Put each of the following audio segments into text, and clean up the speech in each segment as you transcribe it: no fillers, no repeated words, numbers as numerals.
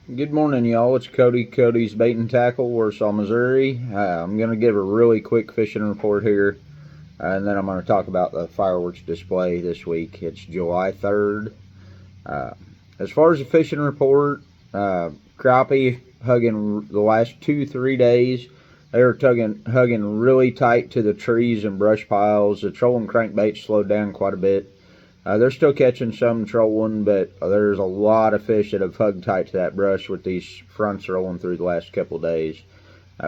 Good morning, y'all. It's Cody's Bait and Tackle, Warsaw, Missouri. I'm going to give a really quick fishing report here, and then I'm going to talk about the fireworks display this week. It's July 3rd. Uh, as far as the fishing report, crappie hugging the last 2-3 days. They were hugging really tight to the trees and brush piles. The trolling crankbait slowed down quite a bit. They're still catching some trolling, but there's a lot of fish that have hugged tight to that brush with these fronts rolling through the last couple of days.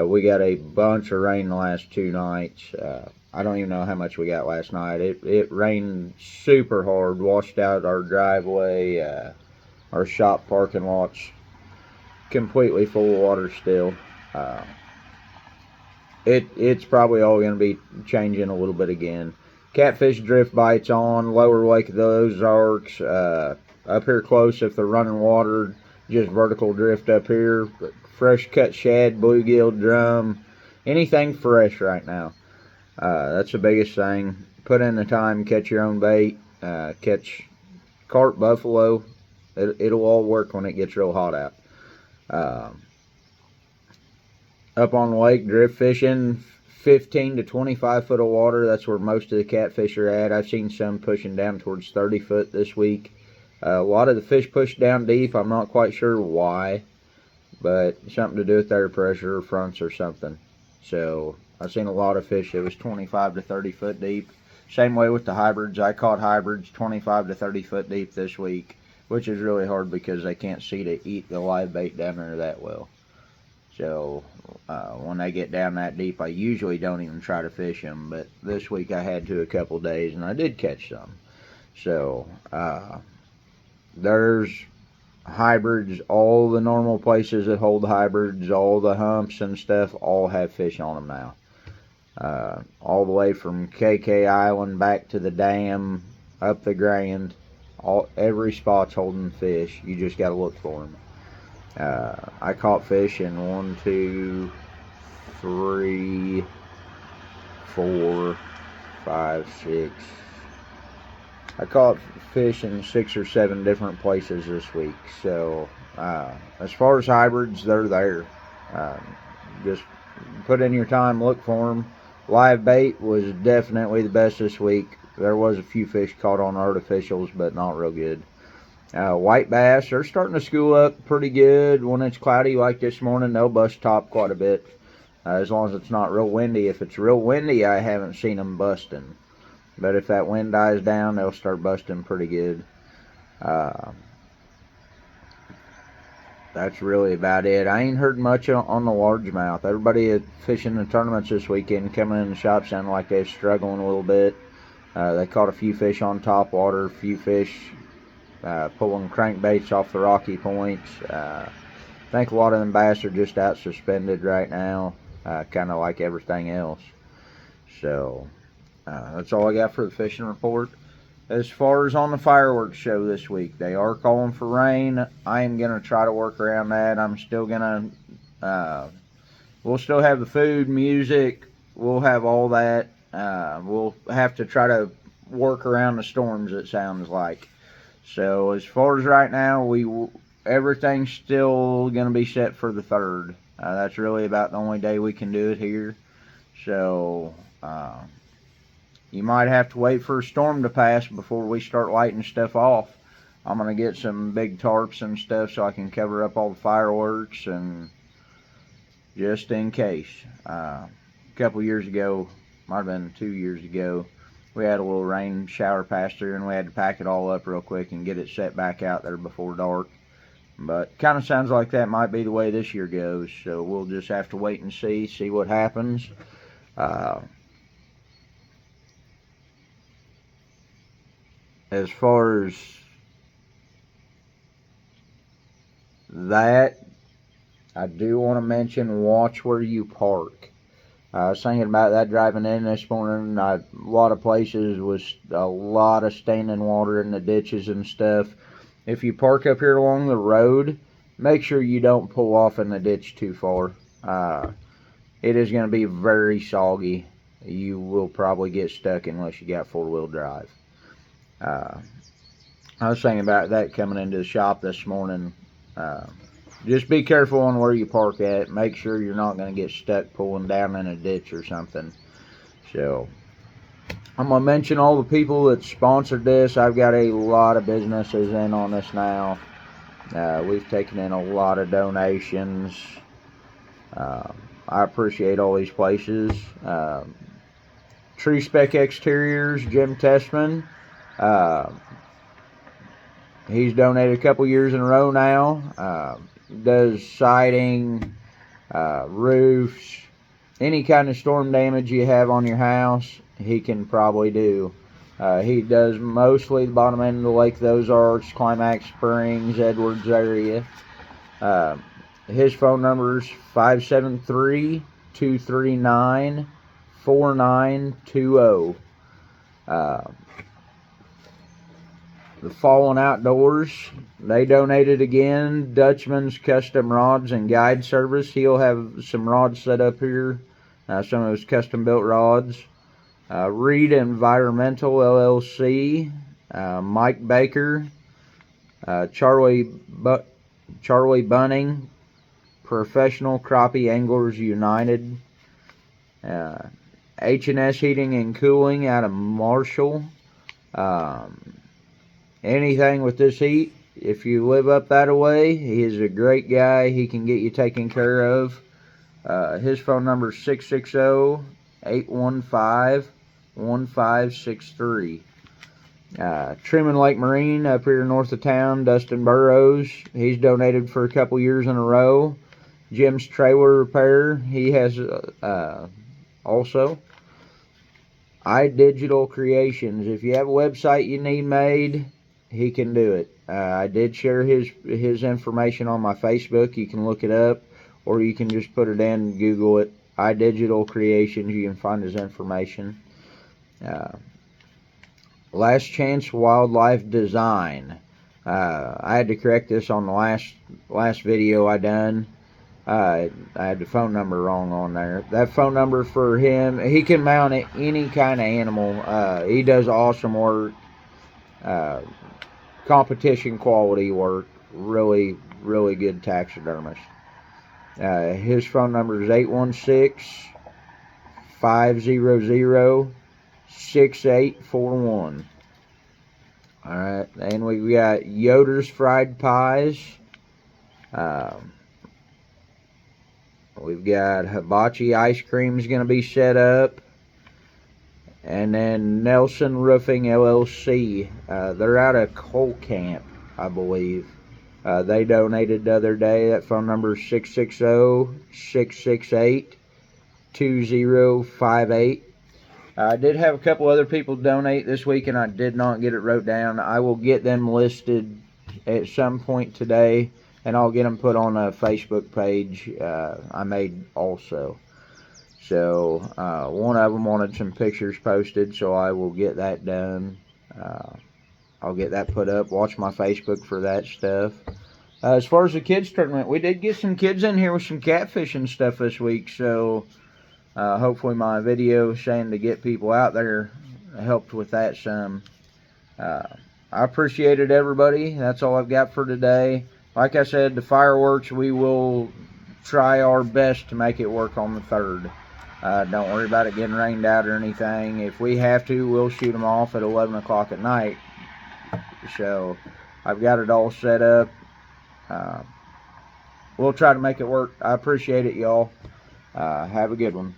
We got a bunch of rain the last 2 nights. I don't even know how much we got last night. It rained super hard, washed out our driveway, our shop parking lots, completely full of water still. Uh, it's probably all going to be changing a little bit again. Catfish drift bites on lower Lake of the Ozarks, up here close if they're running water, just vertical drift up here. Fresh cut shad, bluegill, drum, anything fresh right now. That's the biggest thing. Put in the time, catch your own bait, catch carp, buffalo. It'll all work when it gets real hot out. Up on the lake, drift fishing, 15 to 25 foot of water. That's where most of the catfish are at. I've seen some pushing down towards 30 foot this week. A lot of the fish push down deep. I'm not quite sure why, but something to do with air pressure or fronts or something. So I've seen a lot of fish that was 25 to 30 foot deep. Same way with the hybrids. I caught hybrids 25 to 30 foot deep this week, which is really hard because they can't see to eat the live bait down there that well. So when they get down that deep, I usually don't even try to fish them. But this week I had to a couple days, and I did catch some. So there's hybrids. All the normal places that hold hybrids, all the humps and stuff, all have fish on them now. All the way from KK Island back to the dam, up the Grand. Every spot's holding fish. You just got to look for them. I caught fish in 1, 2, 3, 4, 5, 6. I caught fish in 6 or 7 different places this week. So as far as hybrids, they're there. Just put in your time, look for them. Live bait was definitely the best this week. There was a few fish caught on artificials, but not real good. White bass are starting to school up pretty good. When it's cloudy like this morning, they'll bust top quite a bit, as long as it's not real windy. If it's real windy, I haven't seen them busting. But if that wind dies down, they'll start busting pretty good. That's really about it. I ain't heard much on the largemouth. Everybody fishing the tournaments this weekend coming in the shop sounded like they're struggling a little bit. They caught a few fish on top water, a few fish pulling crankbaits off the rocky points. I think a lot of them bass are just out suspended right now, kind of like everything else. So that's all I got for the fishing report. As far as on the fireworks show this week, they are calling for rain. I am going to try to work around that. I'm still going to, we'll still have the food, music, we'll have all that. We'll have to try to work around the storms, it sounds like. So as far as right now, everything's still going to be set for the 3rd. That's really about the only day we can do it here. So you might have to wait for a storm to pass before we start lighting stuff off. I'm going to get some big tarps and stuff so I can cover up all the fireworks, and just in case. A couple years ago, might have been 2 years ago, we had a little rain shower pass through, and we had to pack it all up real quick and get it set back out there before dark. But kind of sounds like that might be the way this year goes, so we'll just have to wait and see what happens. As far as that, I do want to mention, watch where you park. I was thinking about that driving in this morning. A lot of places was a lot of standing water in the ditches and stuff. If you park up here along the road, make sure you don't pull off in the ditch too far. It is going to be very soggy. You will probably get stuck unless you got 4-wheel drive. I was thinking about that coming into the shop this morning. just be careful on where you park at. Make sure you're not going to get stuck pulling down in a ditch or something. So, I'm going to mention all the people that sponsored this. I've got a lot of businesses in on this now. We've taken in a lot of donations. I appreciate all these places. Tree Spec Exteriors, Jim Testman. He's donated a couple years in a row now. Does siding, roofs, any kind of storm damage you have on your house, he can probably do. He does mostly the bottom end of the Lake of the Ozarks, Climax Springs, Edwards area. His phone number is 573-239-4920. The Fallen Outdoors, they donated again. Dutchman's Custom Rods and Guide Service. He'll have some rods set up here, some of his custom built rods. Reed Environmental LLC, Mike Baker, Charlie Bunning, Professional Crappie Anglers United, H&S Heating and Cooling out of Marshall. Anything with this heat, if you live up that way, he is a great guy. He can get you taken care of. His phone number is 660-815-1563. Truman Lake Marine up here north of town, Dustin Burrows. He's donated for a couple years in a row. Jim's Trailer Repair, he has also. iDigital Creations, if you have a website you need made, he can do it. I did share his information on my Facebook. You can look it up, or you can just put it in, Google it. iDigital Creations, you can find his information. Last Chance Wildlife Design. I had to correct this on the last video I done. I had the phone number wrong on there. That phone number for him, he can mount any kind of animal. He does awesome work. Competition quality work. Really, really good taxidermist. His phone number is 816-500-6841. Alright, and we got Yoder's Fried Pies. We've got Hibachi Ice Cream is going to be set up. And then Nelson Roofing LLC. They're out of Coal Camp, I believe. They donated the other day. That phone number is 660-668-2058. I did have a couple other people donate this week, and I did not get it wrote down. I will get them listed at some point today, and I'll get them put on a Facebook page I made also. So one of them wanted some pictures posted, so I will get that done. I'll get that put up. Watch my Facebook for that stuff. As far as the kids tournament, we did get some kids in here with some catfishing stuff this week, so hopefully my video saying to get people out there helped with that some. I appreciated everybody. That's all I've got for today. Like I said, the fireworks, we will try our best to make it work on the 3rd. Don't worry about it getting rained out or anything. If we have to, we'll shoot them off at 11 o'clock at night. So I've got it all set up. We'll try to make it work. I appreciate it, y'all. Have a good one.